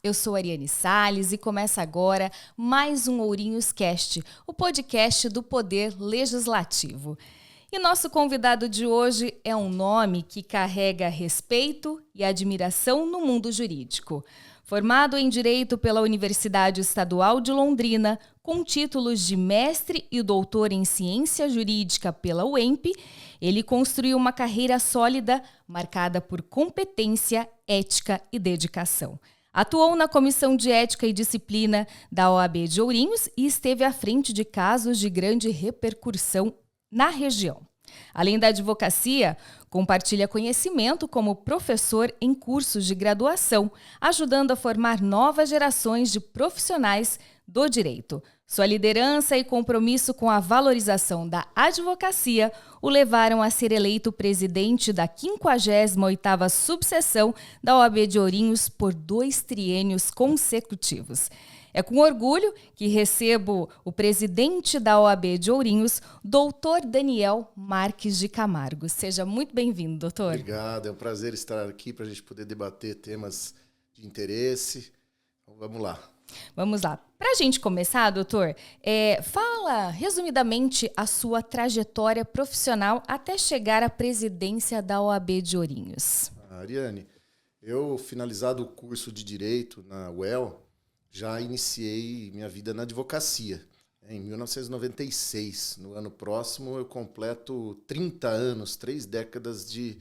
Eu sou Ariane Salles e começa agora mais um Ourinhos Cast, o podcast do Poder Legislativo. E nosso convidado de hoje é um nome que carrega respeito e admiração no mundo jurídico. Formado em Direito pela Universidade Estadual de Londrina, com títulos de mestre e doutor em Ciência Jurídica pela UEMP, ele construiu uma carreira sólida, marcada por competência, ética e dedicação. Atuou na Comissão de Ética e Disciplina da OAB de Ourinhos e esteve à frente de casos de grande repercussão na região. Além da advocacia, compartilha conhecimento como professor em cursos de graduação, ajudando a formar novas gerações de profissionais do direito. Sua liderança e compromisso com a valorização da advocacia o levaram a ser eleito presidente da 58ª subseção da OAB de Ourinhos por 2 triênios consecutivos. É com orgulho que recebo o presidente da OAB de Ourinhos, doutor Daniel Marques de Camargo. Seja muito bem-vindo, doutor. Obrigado, é um prazer estar aqui para a gente poder debater temas de interesse. Então, vamos lá. Vamos lá. Para a gente começar, doutor, fala resumidamente a sua trajetória profissional até chegar à presidência da OAB de Ourinhos. Ariane, eu, finalizado o curso de Direito na UEL, já iniciei minha vida na advocacia. Em 1996, no ano próximo, eu completo 30 anos, 3 décadas de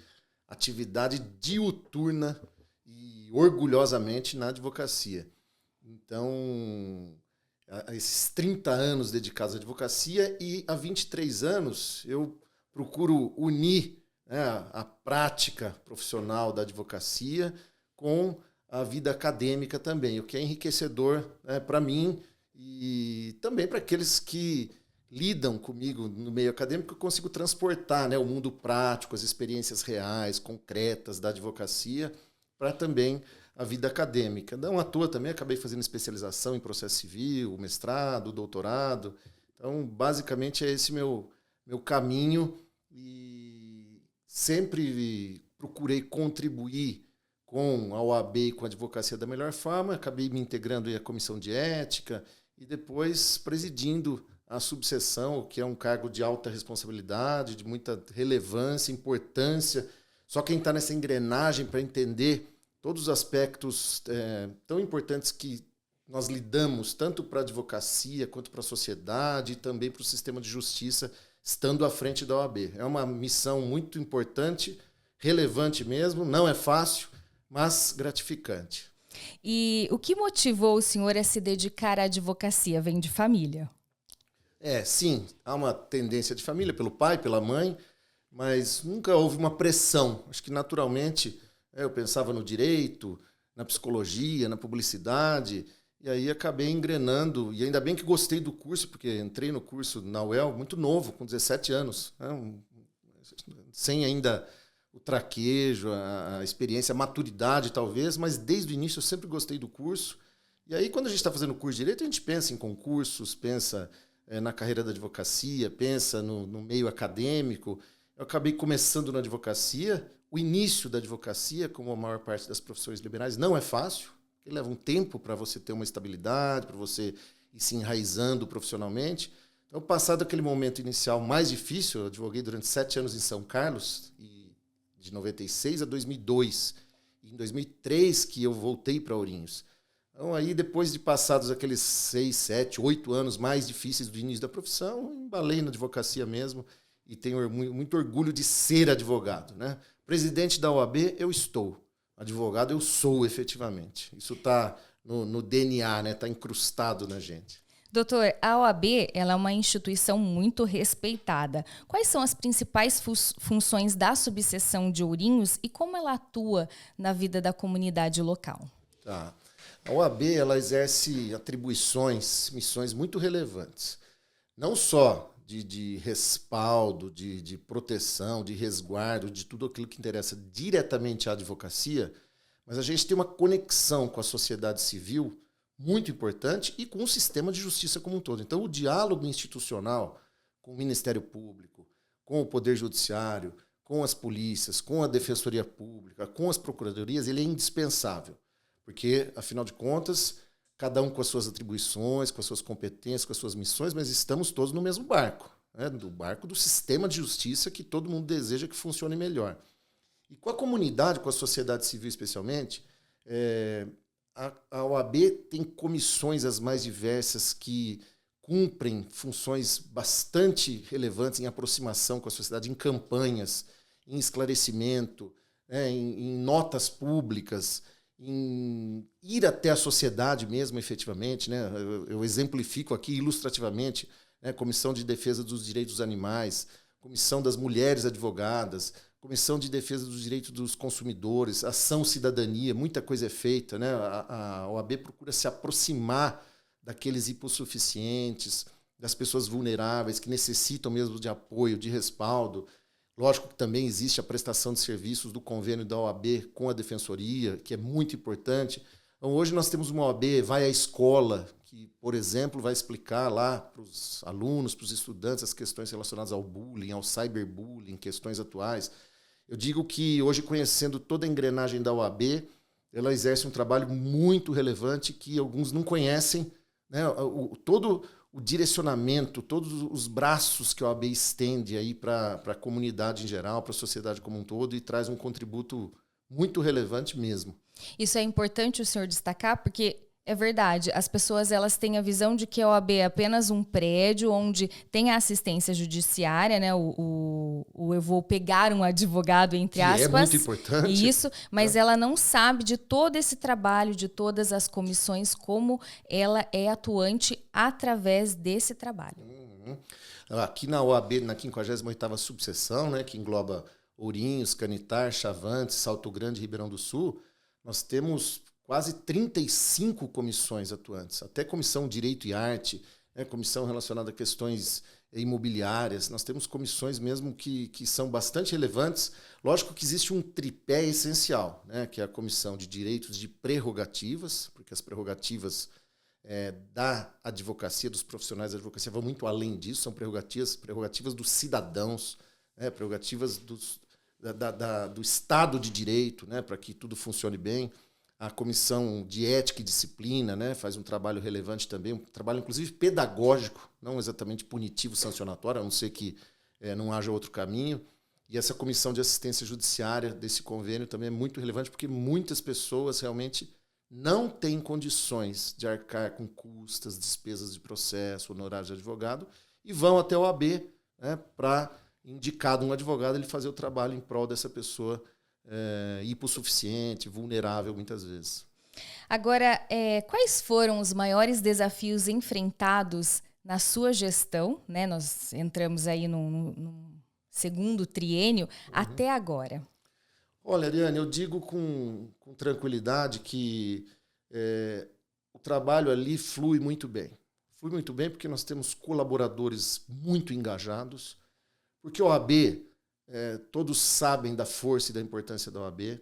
atividade diuturna e orgulhosamente na advocacia. Então, esses 30 anos dedicados à advocacia e há 23 anos eu procuro unir a prática profissional da advocacia com a vida acadêmica também, o que é enriquecedor para mim e também para aqueles que lidam comigo no meio acadêmico. Eu consigo transportar o mundo prático, as experiências reais, concretas da advocacia para também a vida acadêmica. Não à toa também acabei fazendo especialização em processo civil, mestrado, doutorado. Então, basicamente, é esse meu caminho e sempre procurei contribuir com a OAB e com a advocacia da melhor forma. Acabei me integrando à Comissão de Ética e depois presidindo a subseção, que é um cargo de alta responsabilidade, de muita relevância, importância. Só quem está nessa engrenagem para entender todos os aspectos tão importantes que nós lidamos, tanto para a advocacia quanto para a sociedade e também para o sistema de justiça, estando à frente da OAB. É uma missão muito importante, relevante mesmo, não é fácil, mas gratificante. E o que motivou o senhor a se dedicar à advocacia? Vem de família? Sim, há uma tendência de família, pelo pai, pela mãe, mas nunca houve uma pressão. Acho que naturalmente eu pensava no direito, na psicologia, na publicidade, e aí acabei engrenando. E ainda bem que gostei do curso, porque entrei no curso na UEL muito novo, com 17 anos, sem ainda o traquejo, a experiência, a maturidade talvez, mas desde o início eu sempre gostei do curso. E aí quando a gente está fazendo curso de Direito, a gente pensa em concursos, pensa na carreira da advocacia, pensa no meio acadêmico. Eu acabei começando na advocacia. O início da advocacia, como a maior parte das profissões liberais, não é fácil, porque leva um tempo para você ter uma estabilidade, para você ir se enraizando profissionalmente. Então, passado aquele momento inicial mais difícil, eu advoguei durante 7 anos em São Carlos, de 96 a 2002. E em 2003 que eu voltei para Ourinhos. Então, aí, depois de passados aqueles 6, 7, 8 anos mais difíceis do início da profissão, embalei na advocacia mesmo e tenho muito orgulho de ser advogado, né? Presidente da OAB, eu estou. Advogado, eu sou, efetivamente. Isso está no DNA, né? Está incrustado na gente. Doutor, a OAB ela é uma instituição muito respeitada. Quais são as principais funções da subseção de Ourinhos e como ela atua na vida da comunidade local? Tá. A OAB ela exerce atribuições, missões muito relevantes. Não só de respaldo, de proteção, de resguardo, de tudo aquilo que interessa diretamente à advocacia, mas a gente tem uma conexão com a sociedade civil muito importante e com o sistema de justiça como um todo. Então, o diálogo institucional com o Ministério Público, com o Poder Judiciário, com as polícias, com a Defensoria Pública, com as procuradorias, ele é indispensável. Porque, afinal de contas, cada um com as suas atribuições, com as suas competências, com as suas missões, mas estamos todos no mesmo barco, né? Do barco do sistema de justiça que todo mundo deseja que funcione melhor. E com a comunidade, com a sociedade civil especialmente, a OAB tem comissões as mais diversas que cumprem funções bastante relevantes em aproximação com a sociedade, em campanhas, em esclarecimento, né, em notas públicas, em ir até a sociedade mesmo, efetivamente. Né? Eu exemplifico aqui ilustrativamente, né, Comissão de Defesa dos Direitos dos Animais, Comissão das Mulheres Advogadas, Comissão de Defesa dos Direitos dos Consumidores, Ação Cidadania, muita coisa é feita. Né? A OAB procura se aproximar daqueles hipossuficientes, das pessoas vulneráveis que necessitam mesmo de apoio, de respaldo. Lógico que também existe a prestação de serviços do convênio da OAB com a Defensoria, que é muito importante. Então, hoje nós temos uma OAB, vai à escola, que, por exemplo, vai explicar lá para os alunos, para os estudantes, as questões relacionadas ao bullying, ao cyberbullying, questões atuais. Eu digo que hoje, conhecendo toda a engrenagem da OAB, ela exerce um trabalho muito relevante que alguns não conhecem, né? Todo o direcionamento, todos os braços que a OAB estende aí para a comunidade em geral, para a sociedade como um todo, e traz um contributo muito relevante mesmo. Isso é importante o senhor destacar, porque é verdade, as pessoas elas têm a visão de que a OAB é apenas um prédio onde tem a assistência judiciária, né? Eu vou pegar um advogado, entre aspas. É muito importante. Isso, mas ela não sabe de todo esse trabalho, de todas as comissões, como ela é atuante através desse trabalho. Aqui na OAB, na 58ª subseção, né, que engloba Ourinhos, Canitar, Chavantes, Salto Grande e Ribeirão do Sul, nós temos quase 35 comissões atuantes, até comissão Direito e Arte, né, comissão relacionada a questões imobiliárias. Nós temos comissões mesmo que são bastante relevantes. Lógico que existe um tripé essencial, né, que é a comissão de direitos de prerrogativas, porque as prerrogativas da advocacia, dos profissionais da advocacia, vão muito além disso, são prerrogativas dos cidadãos, né, prerrogativas do Estado de Direito, né, para que tudo funcione bem. A Comissão de Ética e Disciplina, né, faz um trabalho relevante também, um trabalho inclusive pedagógico, não exatamente punitivo, sancionatório, a não ser que não haja outro caminho. E essa Comissão de Assistência Judiciária desse convênio também é muito relevante, porque muitas pessoas realmente não têm condições de arcar com custas, despesas de processo, honorários de advogado, e vão até o OAB, né, para, indicado um advogado, ele fazer o trabalho em prol dessa pessoa hipossuficiente, vulnerável muitas vezes. Agora, quais foram os maiores desafios enfrentados na sua gestão, né? Nós entramos aí no segundo triênio, até agora. Olha, Ariane, eu digo com tranquilidade que o trabalho ali flui muito bem. Flui muito bem porque nós temos colaboradores muito engajados, porque a OAB, todos sabem da força e da importância da OAB,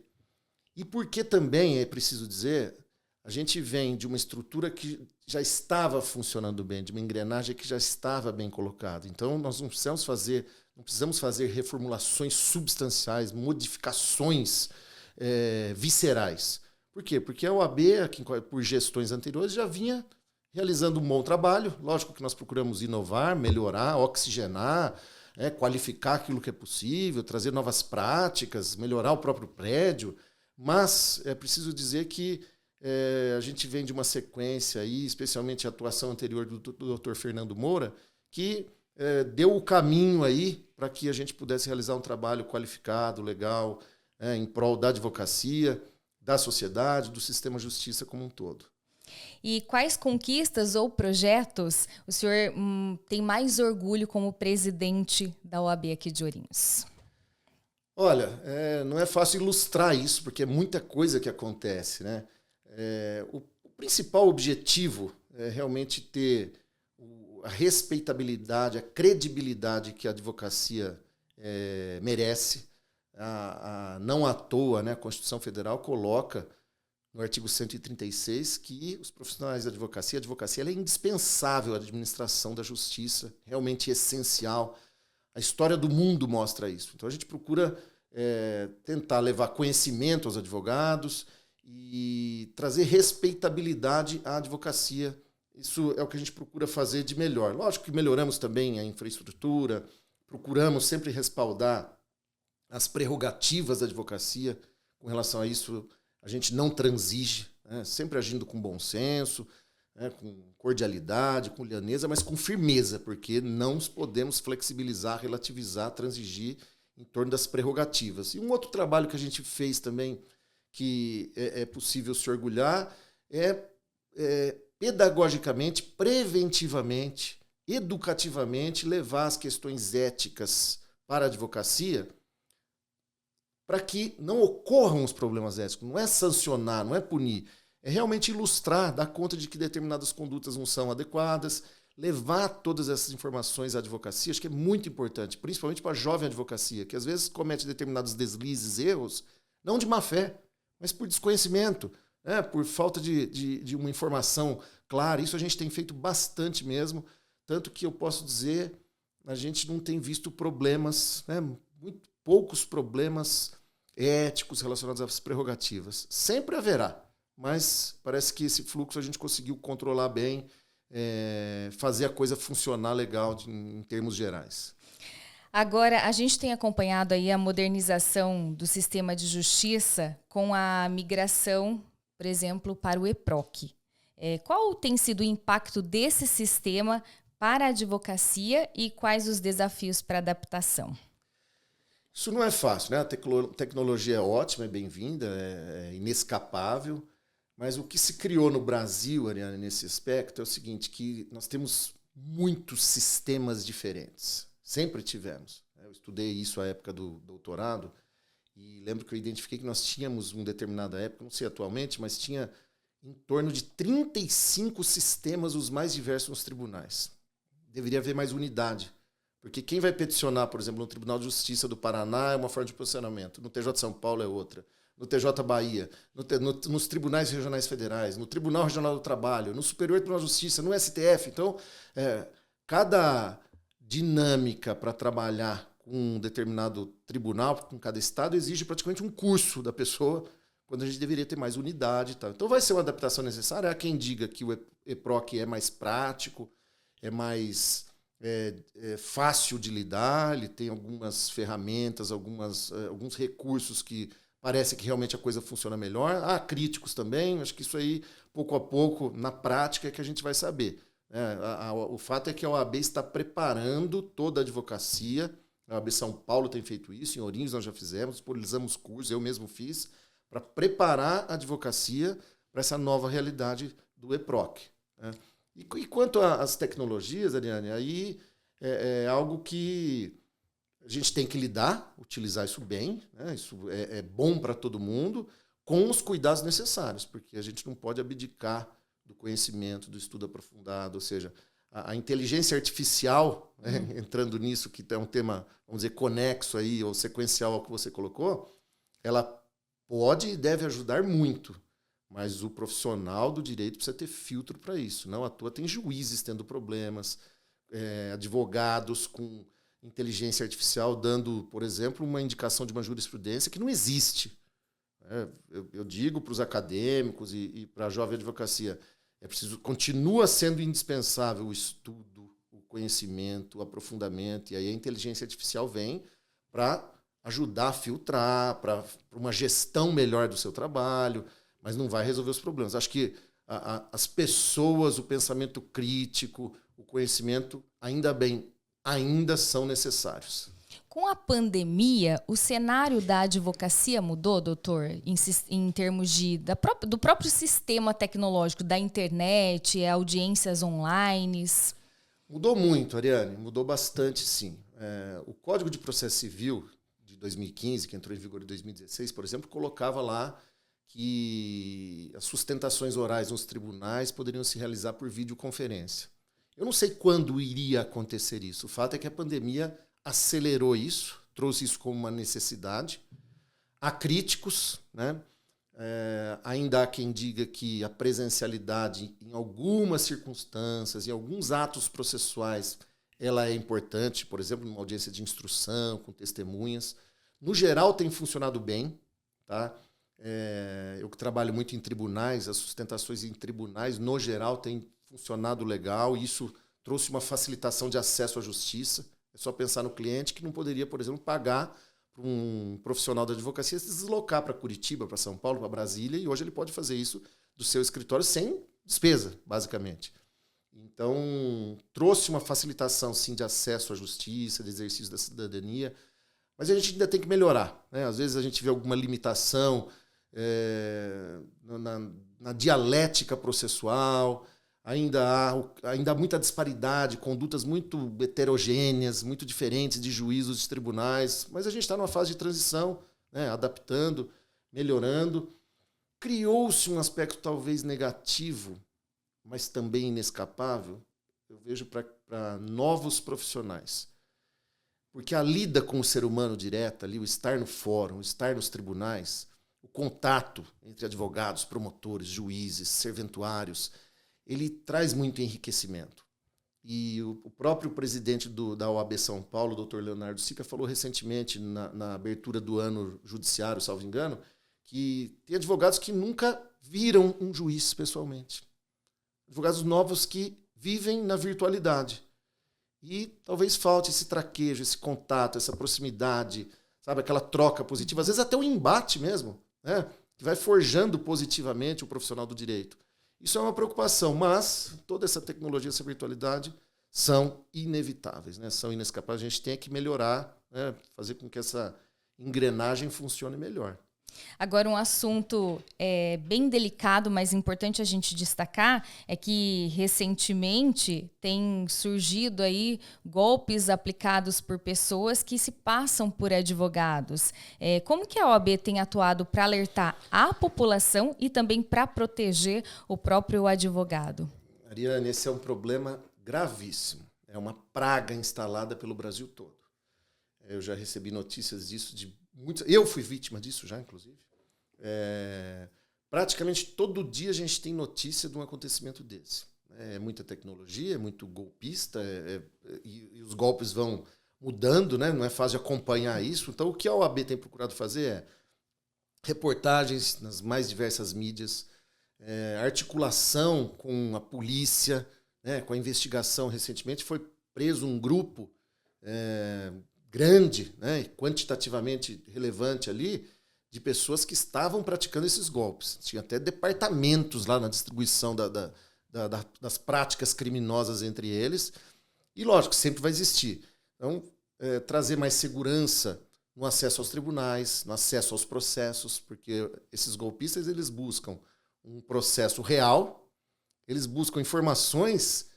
e porque também, é preciso dizer, a gente vem de uma estrutura que já estava funcionando bem, de uma engrenagem que já estava bem colocada. Então, nós não precisamos fazer reformulações substanciais, modificações viscerais. Por quê? Porque a OAB, por gestões anteriores, já vinha realizando um bom trabalho. Lógico que nós procuramos inovar, melhorar, oxigenar, qualificar aquilo que é possível, trazer novas práticas, melhorar o próprio prédio. Mas é preciso dizer que a gente vem de uma sequência, aí, especialmente a atuação anterior do Dr. Fernando Moura, que deu o caminho aí para que a gente pudesse realizar um trabalho qualificado, legal, em prol da advocacia, da sociedade, do sistema de justiça como um todo. E quais conquistas ou projetos o senhor tem mais orgulho como presidente da OAB aqui de Ourinhos? Olha, não é fácil ilustrar isso, porque é muita coisa que acontece, né? O principal objetivo é realmente ter a respeitabilidade, a credibilidade que a advocacia merece. Não à toa, né, a Constituição Federal coloca no artigo 136 que os profissionais da advocacia, a advocacia ela é indispensável à administração da justiça, realmente essencial. A história do mundo mostra isso. Então a gente procura tentar levar conhecimento aos advogados e trazer respeitabilidade à advocacia. Isso é o que a gente procura fazer de melhor. Lógico que melhoramos também a infraestrutura, procuramos sempre respaldar as prerrogativas da advocacia. Com relação a isso, a gente não transige, né? Sempre agindo com bom senso, né? Com cordialidade, com lianeza, mas com firmeza, porque não podemos flexibilizar, relativizar, transigir em torno das prerrogativas. E um outro trabalho que a gente fez também, que é possível se orgulhar, é pedagogicamente, preventivamente, educativamente, levar as questões éticas para a advocacia para que não ocorram os problemas éticos. Não é sancionar, não é punir, é realmente ilustrar, dar conta de que determinadas condutas não são adequadas, levar todas essas informações à advocacia. Acho que é muito importante, principalmente para a jovem advocacia, que às vezes comete determinados deslizes, erros, não de má fé, mas por desconhecimento, né? Por falta de uma informação clara. Isso a gente tem feito bastante mesmo, tanto que eu posso dizer, a gente não tem visto problemas, né? Muito poucos problemas éticos relacionados às prerrogativas. Sempre haverá, mas parece que esse fluxo a gente conseguiu controlar bem, fazer a coisa funcionar legal em termos gerais. Agora, a gente tem acompanhado aí a modernização do sistema de justiça com a migração, por exemplo, para o EPROC. Qual tem sido o impacto desse sistema para a advocacia e quais os desafios para a adaptação? Isso não é fácil, né? A tecnologia é ótima, é bem-vinda, é inescapável, mas o que se criou no Brasil, Ariane, nesse aspecto é o seguinte, que nós temos muitos sistemas diferentes. Sempre tivemos. Eu estudei isso à época do doutorado e lembro que eu identifiquei que nós tínhamos, em determinada época, não sei atualmente, mas tinha em torno de 35 sistemas, os mais diversos nos tribunais. Deveria haver mais unidade, porque quem vai peticionar, por exemplo, no Tribunal de Justiça do Paraná é uma forma de posicionamento, no TJ de São Paulo é outra, no TJ Bahia, nos tribunais regionais federais, no Tribunal Regional do Trabalho, no Superior Tribunal de Justiça, no STF. Então, cada dinâmica para trabalhar com um determinado tribunal, com cada estado, exige praticamente um curso da pessoa, quando a gente deveria ter mais unidade e tal. Então vai ser uma adaptação necessária. Há quem diga que o EPROC é mais prático, é mais fácil de lidar, ele tem algumas ferramentas, alguns recursos que parece que realmente a coisa funciona melhor. Há críticos também, acho que isso aí, pouco a pouco, na prática, é que a gente vai saber. O fato é que a OAB está preparando toda a advocacia. A OAB São Paulo tem feito isso, em Ourinhos nós já fizemos, disponibilizamos cursos, eu mesmo fiz, para preparar a advocacia para essa nova realidade do EPROC. Né? E quanto às tecnologias, Ariane, aí é algo que a gente tem que lidar, utilizar isso bem, né? Isso é bom para todo mundo, com os cuidados necessários, porque a gente não pode abdicar do conhecimento, do estudo aprofundado, ou seja, a inteligência artificial, né, entrando nisso, que é um tema, vamos dizer, conexo aí, ou sequencial ao que você colocou, ela pode e deve ajudar muito, mas o profissional do direito precisa ter filtro para isso. Não à toa tem juízes tendo problemas, advogados com inteligência artificial dando, por exemplo, uma indicação de uma jurisprudência que não existe. Eu digo para os acadêmicos e para a jovem advocacia, continua sendo indispensável o estudo, o conhecimento, o aprofundamento, e aí a inteligência artificial vem para ajudar a filtrar, para uma gestão melhor do seu trabalho, mas não vai resolver os problemas. Acho que as pessoas, o pensamento crítico, o conhecimento, ainda são necessários. Com a pandemia, o cenário da advocacia mudou, doutor, em termos do próprio sistema tecnológico, da internet, audiências online? Mudou muito, Ariane, mudou bastante, sim. O Código de Processo Civil de 2015, que entrou em vigor em 2016, por exemplo, colocava lá que as sustentações orais nos tribunais poderiam se realizar por videoconferência. Eu não sei quando iria acontecer isso. O fato é que a pandemia acelerou isso, trouxe isso como uma necessidade. Há críticos, né? Ainda há quem diga que a presencialidade, em algumas circunstâncias, em alguns atos processuais, ela é importante, por exemplo, numa audiência de instrução, com testemunhas. No geral, tem funcionado bem, tá? Eu que trabalho muito em tribunais, as sustentações em tribunais, no geral, têm funcionado legal. Isso trouxe uma facilitação de acesso à justiça. É só pensar no cliente que não poderia, por exemplo, pagar para um profissional da advocacia se deslocar para Curitiba, para São Paulo, para Brasília, e hoje ele pode fazer isso do seu escritório sem despesa, basicamente. Então, trouxe uma facilitação, sim, de acesso à justiça, de exercício da cidadania, mas a gente ainda tem que melhorar, né? Às vezes a gente vê alguma limitação na dialética processual, ainda há muita disparidade, condutas muito heterogêneas, muito diferentes de juízos de tribunais, mas a gente está numa fase de transição, né? Adaptando, melhorando. Criou-se um aspecto talvez negativo, mas também inescapável, eu vejo para novos profissionais. Porque a lida com o ser humano direta, ali, o estar no fórum, o estar nos tribunais, o contato entre advogados, promotores, juízes, serventuários, ele traz muito enriquecimento. E o próprio presidente da OAB São Paulo, o Dr. Leonardo Sica, falou recentemente, na abertura do ano judiciário, salvo engano, que tem advogados que nunca viram um juiz pessoalmente. Advogados novos que vivem na virtualidade. E talvez falte esse traquejo, esse contato, essa proximidade, sabe, aquela troca positiva, às vezes até um embate mesmo, né, que vai forjando positivamente o profissional do direito. Isso é uma preocupação, mas toda essa tecnologia, essa virtualidade são inevitáveis, né, são inescapáveis. A gente tem que melhorar, né, fazer com que essa engrenagem funcione melhor. Agora, um assunto bem delicado, mas importante a gente destacar, é que recentemente tem surgido aí golpes aplicados por pessoas que se passam por advogados. Como que a OAB tem atuado para alertar a população e também para proteger o próprio advogado? Ariane, esse é um problema gravíssimo. É uma praga instalada pelo Brasil todo. Eu já recebi notícias disso de muitos. Eu fui vítima disso já, inclusive. Praticamente todo dia a gente tem notícia de um acontecimento desse. É muita tecnologia, é muito golpista, e os golpes vão mudando, né? Não é fácil de acompanhar isso. Então, o que a OAB tem procurado fazer é reportagens nas mais diversas mídias, articulação com a polícia, né? Com a investigação. Recentemente foi preso um grupo grande, né, quantitativamente relevante ali, de pessoas que estavam praticando esses golpes. Tinha até departamentos lá na distribuição das práticas criminosas entre eles. E, lógico, sempre vai existir. Então, trazer mais segurança no acesso aos tribunais, no acesso aos processos, porque esses golpistas eles buscam um processo real, eles buscam informações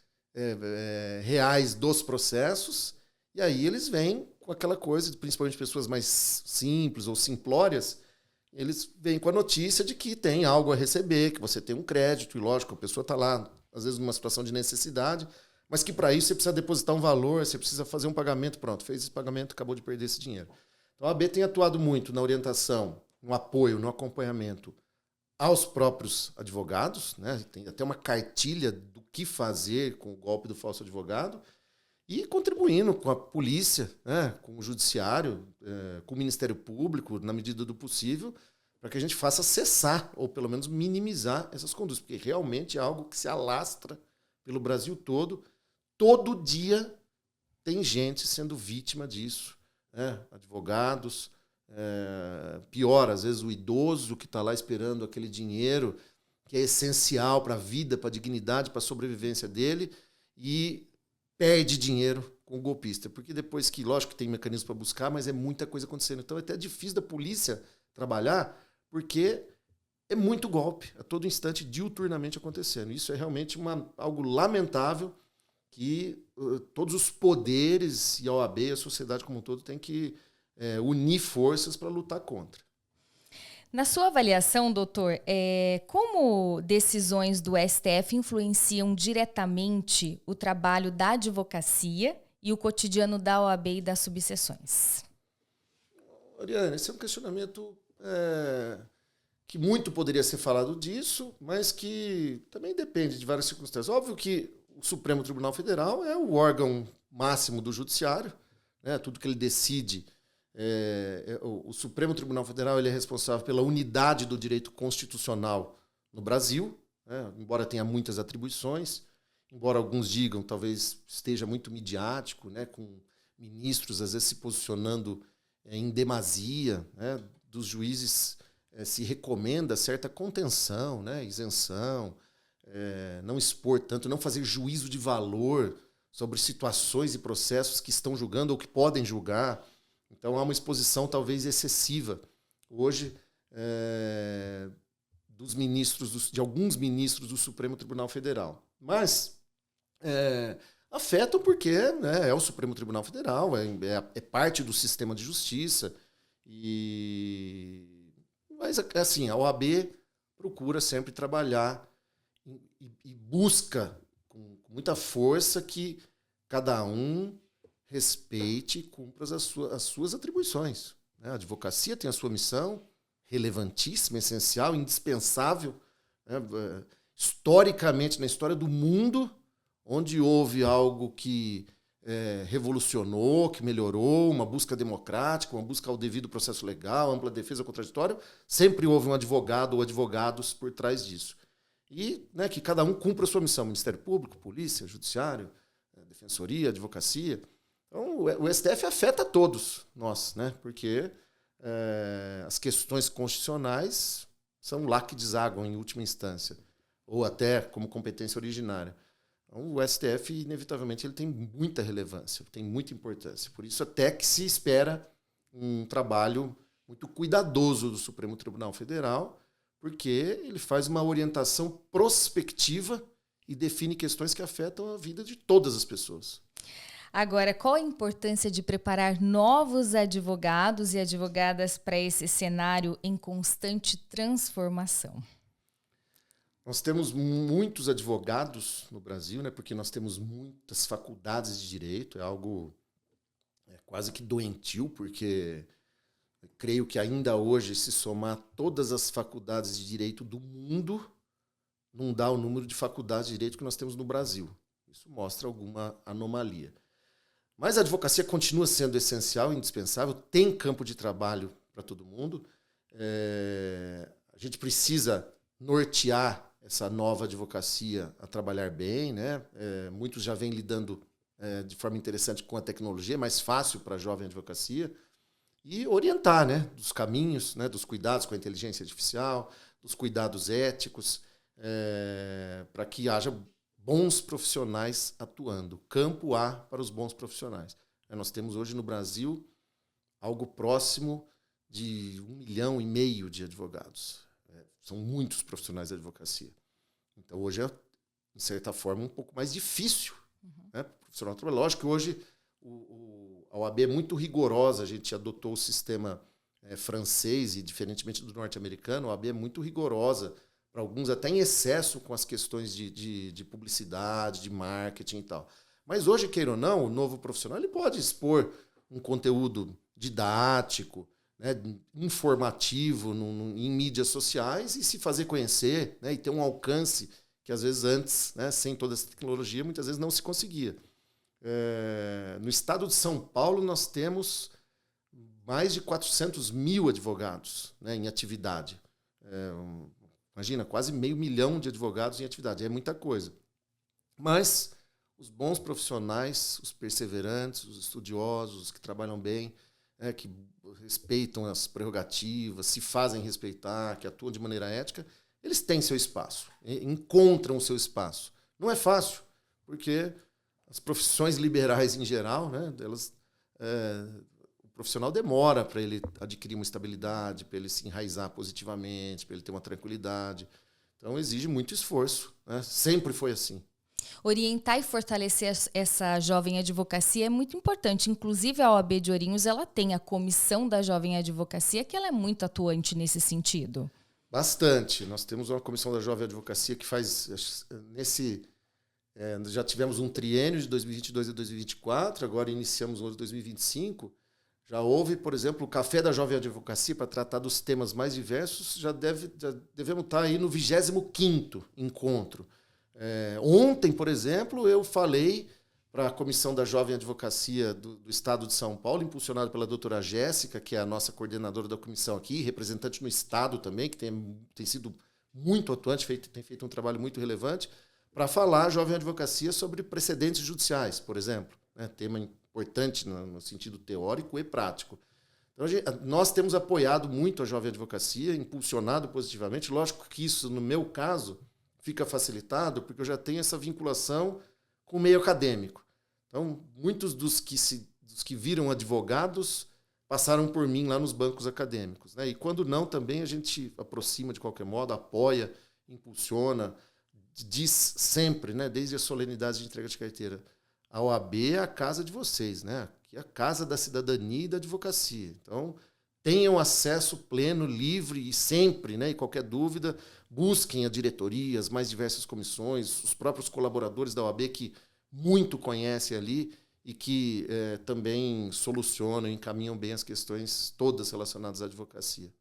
reais dos processos, e aí eles vêm com aquela coisa, principalmente pessoas mais simples ou simplórias, eles vêm com a notícia de que tem algo a receber, que você tem um crédito, e lógico, a pessoa está lá, às vezes, numa situação de necessidade, mas que para isso você precisa depositar um valor, você precisa fazer um pagamento, pronto, fez esse pagamento, acabou de perder esse dinheiro. Então a AB tem atuado muito na orientação, no apoio, no acompanhamento aos próprios advogados, né? Tem até uma cartilha do que fazer com o golpe do falso advogado, e contribuindo com a polícia, né, com o judiciário, com o Ministério Público, na medida do possível, para que a gente faça cessar, ou pelo menos minimizar essas condutas, porque realmente é algo que se alastra pelo Brasil todo. Todo dia tem gente sendo vítima disso, né? Advogados, pior, às vezes o idoso que está lá esperando aquele dinheiro que é essencial para a vida, para a dignidade, para a sobrevivência dele, e perde dinheiro com o golpista, porque depois que, lógico que tem mecanismo para buscar, mas é muita coisa acontecendo. Então é até difícil da polícia trabalhar, porque é muito golpe, a todo instante, diuturnamente acontecendo. Isso é realmente algo lamentável que todos os poderes, e a OAB, a sociedade como um todo, tem que unir forças para lutar contra. Na sua avaliação, doutor, como decisões do STF influenciam diretamente o trabalho da advocacia e o cotidiano da OAB e das subseções? Ariane, esse é um questionamento que muito poderia ser falado disso, mas que também depende de várias circunstâncias. Óbvio que o Supremo Tribunal Federal é o órgão máximo do judiciário, né? Tudo que ele decide O Supremo Tribunal Federal ele é responsável pela unidade do direito constitucional no Brasil, né? Embora tenha muitas atribuições, embora alguns digam talvez esteja muito midiático, né? Com ministros às vezes se posicionando em demasia, né? Dos juízes se recomenda certa contenção, né? Isenção, não expor tanto, não fazer juízo de valor sobre situações e processos que estão julgando ou que podem julgar. Então, há uma exposição talvez excessiva hoje de alguns ministros do Supremo Tribunal Federal. Mas afetam porque, né, é o Supremo Tribunal Federal, é parte do sistema de justiça. Mas, assim, a OAB procura sempre trabalhar e busca com muita força que cada um respeite e cumpra as suas atribuições. A advocacia tem a sua missão, relevantíssima, essencial, indispensável, né? Historicamente, na história do mundo, onde houve algo que revolucionou, que melhorou, uma busca democrática, uma busca ao devido processo legal, ampla defesa contraditória, sempre houve um advogado ou advogados por trás disso. E, né, que cada um cumpra a sua missão, Ministério Público, Polícia, Judiciário, Defensoria, Advocacia. Então, o STF afeta todos nós, né? Porque as questões constitucionais são lá que desaguam em última instância, ou até como competência originária. Então, o STF, inevitavelmente, ele tem muita relevância, tem muita importância. Por isso, até que se espera um trabalho muito cuidadoso do Supremo Tribunal Federal, porque ele faz uma orientação prospectiva e define questões que afetam a vida de todas as pessoas. Agora, qual a importância de preparar novos advogados e advogadas para esse cenário em constante transformação? Nós temos muitos advogados no Brasil, né, porque nós temos muitas faculdades de direito, é algo quase que doentio, porque eu creio que ainda hoje, se somar todas as faculdades de direito do mundo, não dá o número de faculdades de direito que nós temos no Brasil. Isso mostra alguma anomalia. Mas a advocacia continua sendo essencial, indispensável, tem campo de trabalho para todo mundo. A gente precisa nortear essa nova advocacia a trabalhar bem, né? Muitos já vêm lidando de forma interessante com a tecnologia, é mais fácil para a jovem advocacia, e orientar, né, dos caminhos, né, dos cuidados com a inteligência artificial, dos cuidados éticos, para que haja bons profissionais atuando. Campo há para os bons profissionais. Nós temos hoje no Brasil algo próximo de 1,5 milhão de advogados. São muitos profissionais da advocacia. Então, hoje é, de certa forma, um pouco mais difícil, né, para o profissional trabalhar. Lógico que hoje a OAB é muito rigorosa. A gente adotou o sistema francês e, diferentemente do norte-americano, a OAB é muito rigorosa, para alguns até em excesso com as questões de publicidade, de marketing e tal. Mas hoje, queira ou não, o novo profissional ele pode expor um conteúdo didático, né, informativo em mídias sociais e se fazer conhecer, né, e ter um alcance que às vezes antes, né, sem toda essa tecnologia, muitas vezes não se conseguia. No estado de São Paulo nós temos mais de 400 mil advogados, né, em atividade. Imagina, quase 500 mil de advogados em atividade. É muita coisa. Mas os bons profissionais, os perseverantes, os estudiosos, os que trabalham bem, que respeitam as prerrogativas, se fazem respeitar, que atuam de maneira ética, eles têm seu espaço, encontram o seu espaço. Não é fácil, porque as profissões liberais em geral, né, o profissional demora para ele adquirir uma estabilidade, para ele se enraizar positivamente, para ele ter uma tranquilidade. Então, exige muito esforço, né? Sempre foi assim. Orientar e fortalecer essa jovem advocacia é muito importante. Inclusive, a OAB de Ourinhos ela tem a comissão da jovem advocacia, que ela é muito atuante nesse sentido. Bastante. Nós temos uma comissão da jovem advocacia que faz... já tivemos um triênio de 2022 a 2024, agora iniciamos o de 2025. Já houve, por exemplo, o Café da Jovem Advocacia para tratar dos temas mais diversos. Já devemos estar aí no 25º encontro. Ontem, por exemplo, eu falei para a Comissão da Jovem Advocacia do Estado de São Paulo, impulsionado pela doutora Jéssica, que é a nossa coordenadora da comissão aqui, representante no Estado também, que tem sido muito atuante, tem feito um trabalho muito relevante, para falar a jovem advocacia sobre precedentes judiciais, por exemplo, né? Tema importante no sentido teórico e prático. Então, nós temos apoiado muito a jovem advocacia, impulsionado positivamente. Lógico que isso, no meu caso, fica facilitado porque eu já tenho essa vinculação com o meio acadêmico. Então, muitos dos que viram advogados passaram por mim lá nos bancos acadêmicos, né? E quando não, também a gente aproxima de qualquer modo, apoia, impulsiona, diz sempre, né, desde a solenidade de entrega de carteira, a OAB é a casa de vocês, né? Aqui é a casa da cidadania e da advocacia. Então, tenham acesso pleno, livre e sempre, né, e qualquer dúvida, busquem a diretoria, as mais diversas comissões, os próprios colaboradores da OAB que muito conhecem ali e que também solucionam, encaminham bem as questões todas relacionadas à advocacia.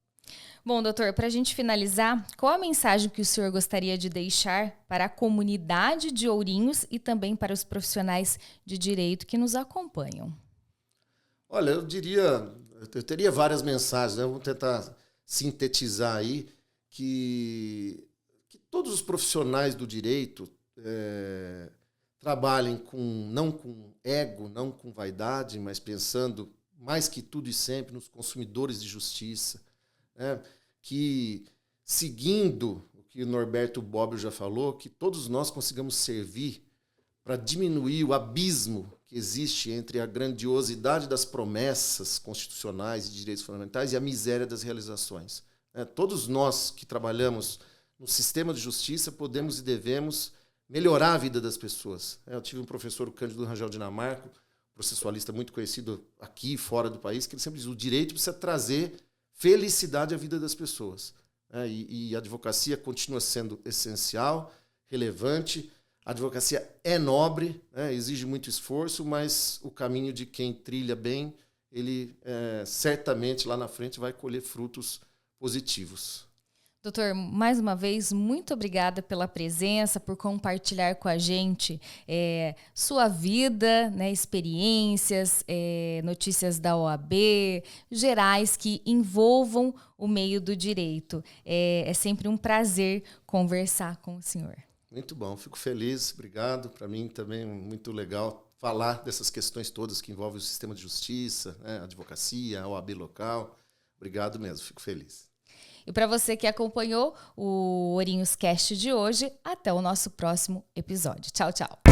Bom, doutor, para a gente finalizar, qual a mensagem que o senhor gostaria de deixar para a comunidade de Ourinhos e também para os profissionais de direito que nos acompanham? Olha, eu teria várias mensagens, né? Vamos tentar sintetizar aí que todos os profissionais do direito trabalhem não com ego, não com vaidade, mas pensando mais que tudo e sempre nos consumidores de justiça, né? Que, seguindo o que o Norberto Bobbio já falou, que todos nós consigamos servir para diminuir o abismo que existe entre a grandiosidade das promessas constitucionais e de direitos fundamentais e a miséria das realizações. Todos nós que trabalhamos no sistema de justiça podemos e devemos melhorar a vida das pessoas. Eu tive um professor, o Cândido Rangel Dinamarco, processualista muito conhecido aqui e fora do país, que ele sempre diz: o direito precisa trazer felicidade à vida das pessoas. E a advocacia continua sendo essencial, relevante. A advocacia é nobre, exige muito esforço, mas o caminho de quem trilha bem, ele certamente lá na frente vai colher frutos positivos. Doutor, mais uma vez, muito obrigada pela presença, por compartilhar com a gente sua vida, né, experiências, notícias da OAB, gerais que envolvam o meio do direito. É sempre um prazer conversar com o senhor. Muito bom, fico feliz, obrigado. Para mim também é muito legal falar dessas questões todas que envolvem o sistema de justiça, né, a advocacia, a OAB local. Obrigado mesmo, fico feliz. E para você que acompanhou o Ourinhos Cast de hoje, até o nosso próximo episódio. Tchau, tchau.